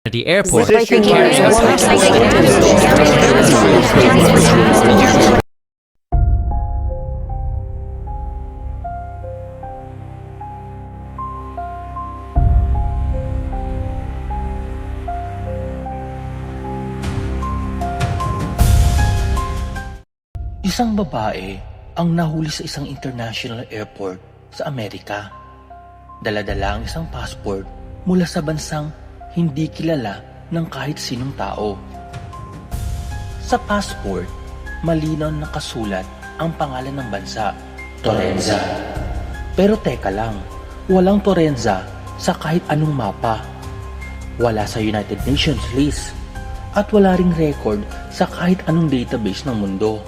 The airport. Isang babae ang nahuli sa isang international airport sa Amerika. Dala-dala ang isang passport mula sa bansang hindi kilala ng kahit sinong tao. Sa passport, malinaw na nakasulat ang pangalan ng bansa, Torenza. Pero teka lang, walang Torenza sa kahit anong mapa. Wala sa United Nations list at wala ring record sa kahit anong database ng mundo.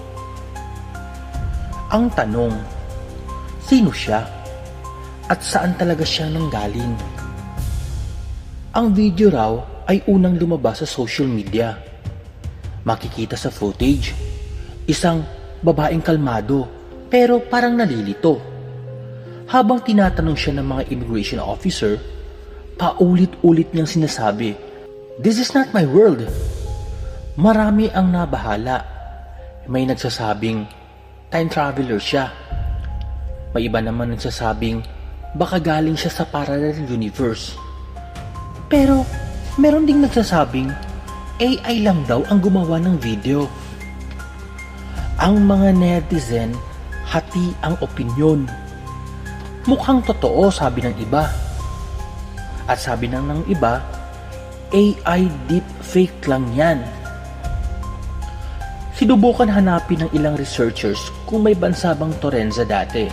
Ang tanong, sino siya? At saan talaga siya nanggaling? Ang video raw ay unang lumabas sa social media. Makikita sa footage, isang babaeng kalmado pero parang nalilito. Habang tinatanong siya ng mga immigration officer, paulit-ulit niyang sinasabi, "This is not my world." Marami ang nabahala. May nagsasabing time traveler siya. May iba naman nagsasabing baka galing siya sa parallel universe. Pero meron ding nagsasabing AI lang daw ang gumawa ng video. Ang mga netizen hati ang opinyon. Mukhang totoo, sabi ng iba. At sabi ng iba, AI deepfake lang yan. Sinubukan hanapin ng ilang researchers kung may bansa bang Torenza dati.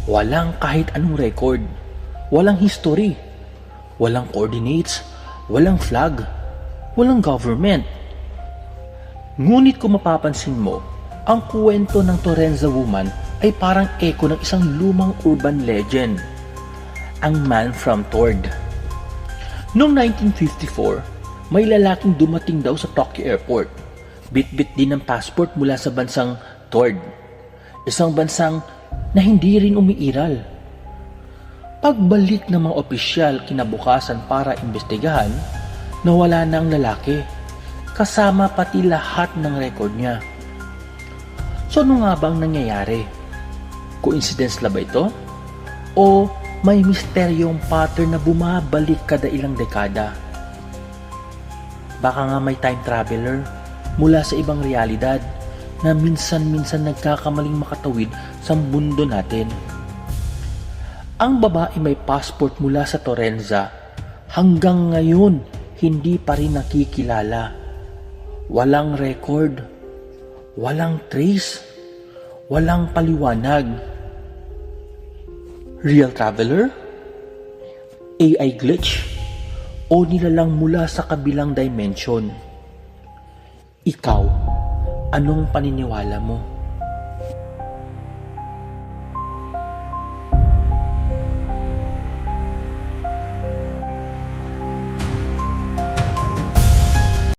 Walang kahit anong record, walang history, walang coordinates, walang flag, walang government. Ngunit kung mapapansin mo, ang kwento ng Torenza woman ay parang echo ng isang lumang urban legend, ang Man from Tord. Noong 1954, may lalaking dumating daw sa Tokyo Airport. Bit-bit din ng passport mula sa bansang Tord, isang bansang na hindi rin umiiral. Pagbalik ng mga opisyal kinabukasan para imbestigahan, nawala na ang lalaki, kasama pati lahat ng record niya. So ano nga bang nangyayari? Coincidence lang ba ito? O may misteryong pattern na bumabalik kada ilang dekada? Baka nga may time traveler mula sa ibang realidad na minsan-minsan nagkakamaling makatawid sa mundo natin. Ang babae may passport mula sa Torenza hanggang ngayon hindi pa rin nakikilala. Walang record, walang trace, walang paliwanag. Real traveler? AI glitch? O nilalang mula sa kabilang dimension? Ikaw, anong paniniwala mo?